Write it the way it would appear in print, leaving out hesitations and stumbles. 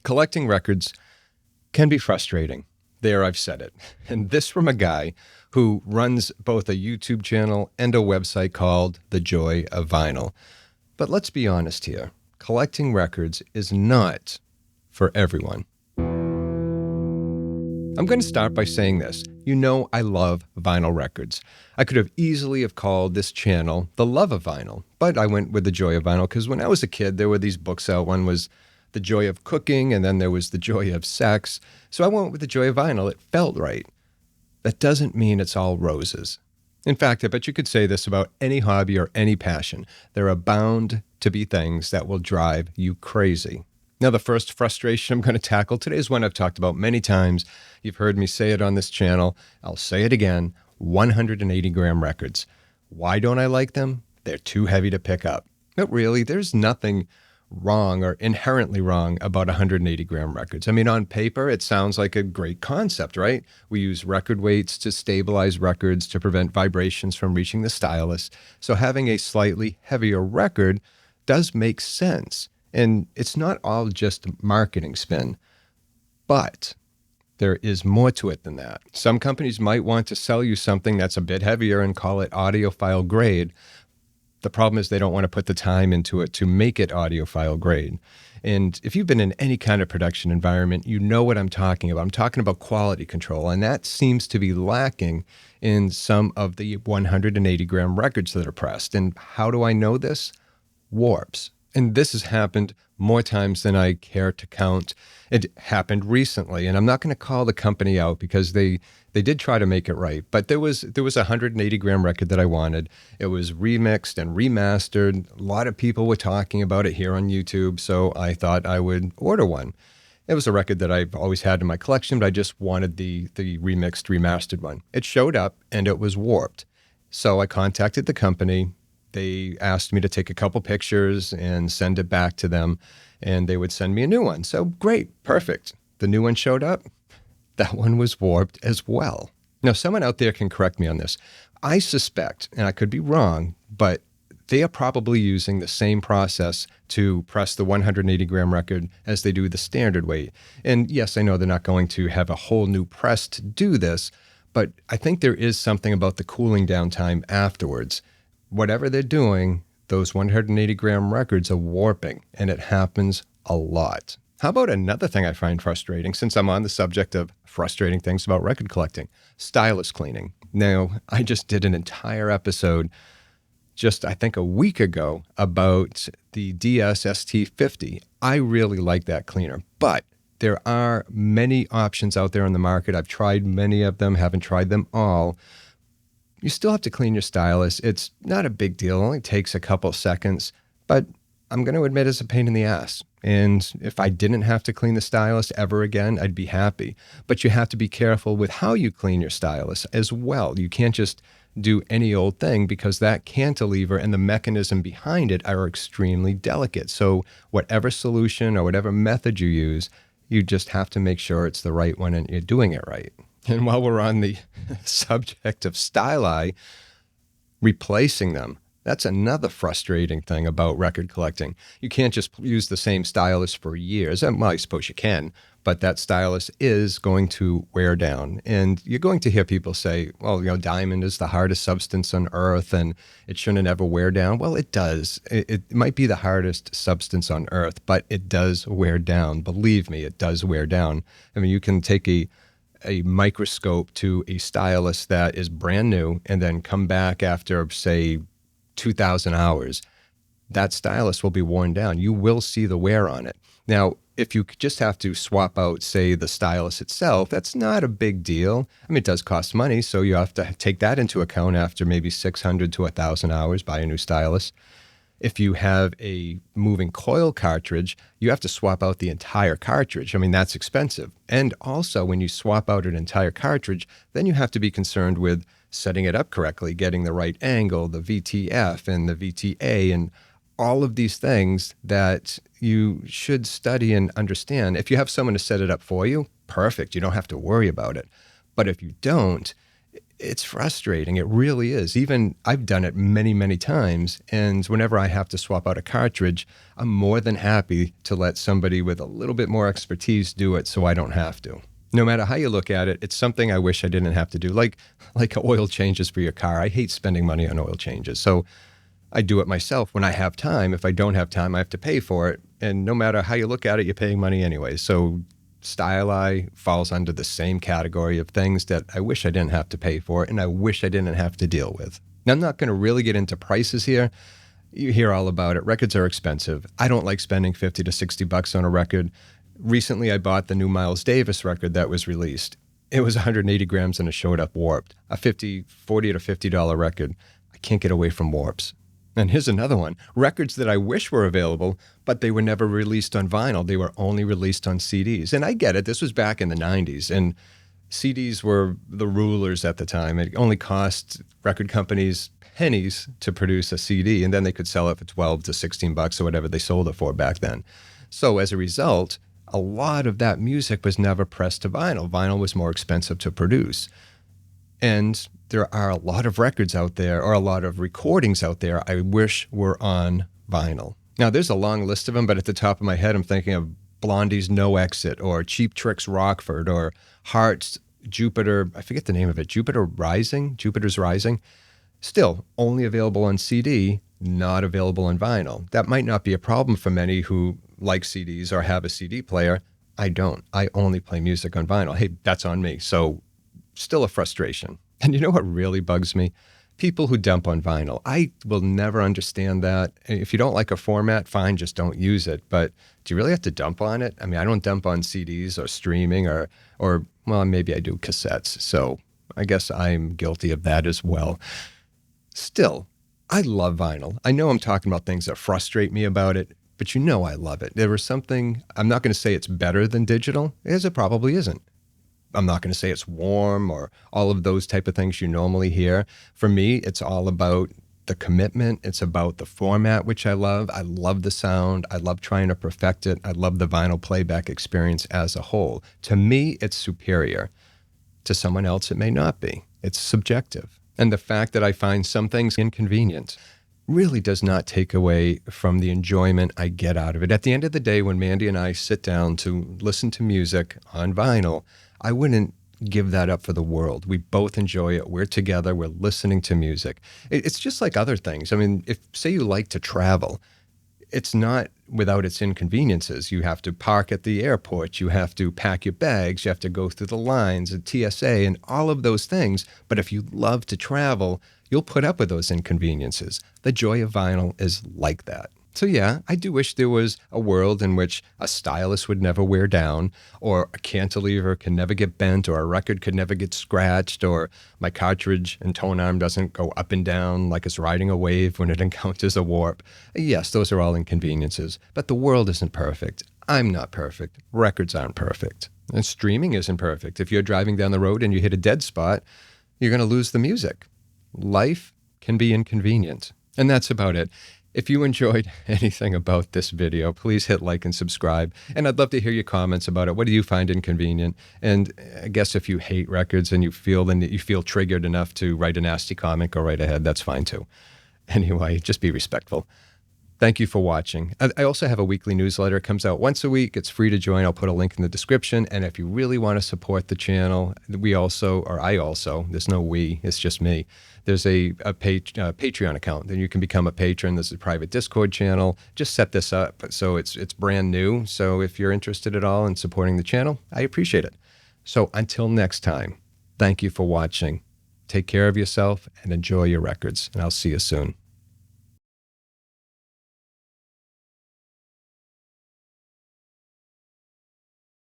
Collecting records can be frustrating. There, I've said it. And this from a guy who runs both a YouTube channel and a website called The Joy of Vinyl. But let's be honest here. Collecting records is not for everyone. I'm going to start by saying this. You know I love vinyl records. I could have easily have called this channel The Love of Vinyl, but I went with The Joy of Vinyl because when I was a kid, there were these books out. One was The Joy of Cooking, and then there was The Joy of Sex. So I went with The Joy of Vinyl. It felt right. That doesn't mean it's all roses. In fact, I bet you could say this about any hobby or any passion. There are bound to be things that will drive you crazy. Now, the first frustration I'm going to tackle today is one I've talked about many times. You've heard me say it on this channel. I'll say it again, 180-gram records. Why don't I like them? They're too heavy to pick up. But really, there's nothing wrong or inherently wrong about 180-gram records. I mean, on paper, it sounds like a great concept, right? We use record weights to stabilize records to prevent vibrations from reaching the stylus. So having a slightly heavier record does make sense. And it's not all just marketing spin, but there is more to it than that. Some companies might want to sell you something that's a bit heavier and call it audiophile grade. The problem is they don't want to put the time into it to make it audiophile grade. And if you've been in any kind of production environment, you know what I'm talking about. I'm talking about quality control, and that seems to be lacking in some of the 180-gram records that are pressed. And how do I know this? Warps. And this has happened more times than I care to count. It happened recently, and I'm not going to call the company out because they did try to make it right. But there was a 180-gram record that I wanted. It was remixed and remastered. A lot of people were talking about it here on YouTube, so I thought I would order one. It was a record that I've always had in my collection, but I just wanted the remixed, remastered one. It showed up, and it was warped. So I contacted the company. They asked me to take a couple pictures and send it back to them, and they would send me a new one. So great, perfect. The new one showed up. That one was warped as well. Now, someone out there can correct me on this. I suspect, and I could be wrong, but they are probably using the same process to press the 180-gram record as they do the standard weight. And yes, I know they're not going to have a whole new press to do this, but I think there is something about the cooling down time afterwards. Whatever they're doing, those 180-gram records are warping, and it happens a lot. How about another thing I find frustrating, since I'm on the subject of frustrating things about record collecting? Stylus cleaning. Now, I just did an entire episode just, I think, a week ago about the DS-ST50. I really like that cleaner, but there are many options out there on the market. I've tried many of them, haven't tried them all. You still have to clean your stylus. It's not a big deal. It only takes a couple seconds, but I'm going to admit it's a pain in the ass. And if I didn't have to clean the stylus ever again, I'd be happy. But you have to be careful with how you clean your stylus as well. You can't just do any old thing because that cantilever and the mechanism behind it are extremely delicate. So whatever solution or whatever method you use, you just have to make sure it's the right one and you're doing it right. And while we're on the subject of styli, replacing them, that's another frustrating thing about record collecting. You can't just use the same stylus for years. Well, I suppose you can, but that stylus is going to wear down. And you're going to hear people say, well, diamond is the hardest substance on earth and it shouldn't ever wear down. Well, it does. It might be the hardest substance on earth, but it does wear down. Believe me, it does wear down. I mean, you can take a microscope to a stylus that is brand new and then come back after, say, 2,000 hours, that stylus will be worn down. You will see the wear on it. Now, if you just have to swap out, say, the stylus itself, that's not a big deal. I mean, it does cost money, so you have to take that into account after maybe 600 to 1,000 hours, buy a new stylus. If you have a moving coil cartridge, you have to swap out the entire cartridge. I mean, that's expensive. And also, when you swap out an entire cartridge, then you have to be concerned with setting it up correctly, getting the right angle, the VTF and the VTA, and all of these things that you should study and understand. If you have someone to set it up for you, perfect. You don't have to worry about it. But if you don't, It's frustrating. It really is. Even I've done it many, many times. And whenever I have to swap out a cartridge, I'm more than happy to let somebody with a little bit more expertise do it so I don't have to. No matter how you look at it, it's something I wish I didn't have to do. Like oil changes for your car. I hate spending money on oil changes. So I do it myself when I have time. If I don't have time, I have to pay for it. And no matter how you look at it, you're paying money anyway. So Styli falls under the same category of things that I wish I didn't have to pay for and I wish I didn't have to deal with. Now, I'm not going to really get into prices here. You hear all about it. Records are expensive. I don't like spending 50 to 60 bucks on a record. Recently, I bought the new Miles Davis record that was released. It was 180 grams and it showed up warped. A $40 to $50 record. I can't get away from warps. And here's another one. Records that I wish were available, but they were never released on vinyl. They were only released on CDs. And I get it. This was back in the 90s. And CDs were the rulers at the time. It only cost record companies pennies to produce a CD, and then they could sell it for 12 to 16 bucks or whatever they sold it for back then. So as a result, a lot of that music was never pressed to vinyl. Vinyl was more expensive to produce. And there are a lot of records out there, or a lot of recordings out there I wish were on vinyl. Now, there's a long list of them, but at the top of my head, I'm thinking of Blondie's No Exit, or Cheap Trick's Rockford, or Heart's Jupiter, I forget the name of it, Jupiter's Rising. Still, only available on CD, not available on vinyl. That might not be a problem for many who like CDs or have a CD player. I don't. I only play music on vinyl. Hey, that's on me. So still a frustration. And you know what really bugs me? People who dump on vinyl. I will never understand that. If you don't like a format, fine, just don't use it. But do you really have to dump on it? I mean, I don't dump on CDs or streaming or well, maybe I do cassettes. So I guess I'm guilty of that as well. Still, I love vinyl. I know I'm talking about things that frustrate me about it, but you know I love it. There was something, I'm not going to say it's better than digital, as it probably isn't. I'm not going to say it's warm or all of those type of things you normally hear. For me, it's all about the commitment. It's about the format, which I love. I love the sound. I love trying to perfect it. I love the vinyl playback experience as a whole. To me, it's superior. To someone else, it may not be. It's subjective. And the fact that I find some things inconvenient really does not take away from the enjoyment I get out of it. At the end of the day, when Mandy and I sit down to listen to music on vinyl, I wouldn't give that up for the world. We both enjoy it. We're together. We're listening to music. It's just like other things. I mean, if say you like to travel, it's not without its inconveniences. You have to park at the airport. You have to pack your bags. You have to go through the lines at TSA and all of those things. But if you love to travel, you'll put up with those inconveniences. The joy of vinyl is like that. So yeah, I do wish there was a world in which a stylus would never wear down, or a cantilever can never get bent, or a record could never get scratched, or my cartridge and Tonearm doesn't go up and down like it's riding a wave when it encounters a warp. Yes, those are all inconveniences, but the world isn't perfect. I'm not perfect. Records aren't perfect. And streaming isn't perfect. If you're driving down the road and you hit a dead spot, you're going to lose the music. Life can be inconvenient. And that's about it. If you enjoyed anything about this video, please hit like and subscribe. And I'd love to hear your comments about it. What do you find inconvenient? And I guess if you hate records and you feel triggered enough to write a nasty comment, go right ahead. That's fine too. Anyway, just be respectful. Thank you for watching. I also have a weekly newsletter. It comes out once a week. It's free to join. I'll put a link in the description. And if you really want to support the channel, I also, there's no we, it's just me. There's a Patreon account. Then you can become a patron. There's a private Discord channel. Just set this up. So it's brand new. So if you're interested at all in supporting the channel, I appreciate it. So until next time, thank you for watching. Take care of yourself and enjoy your records. And I'll see you soon.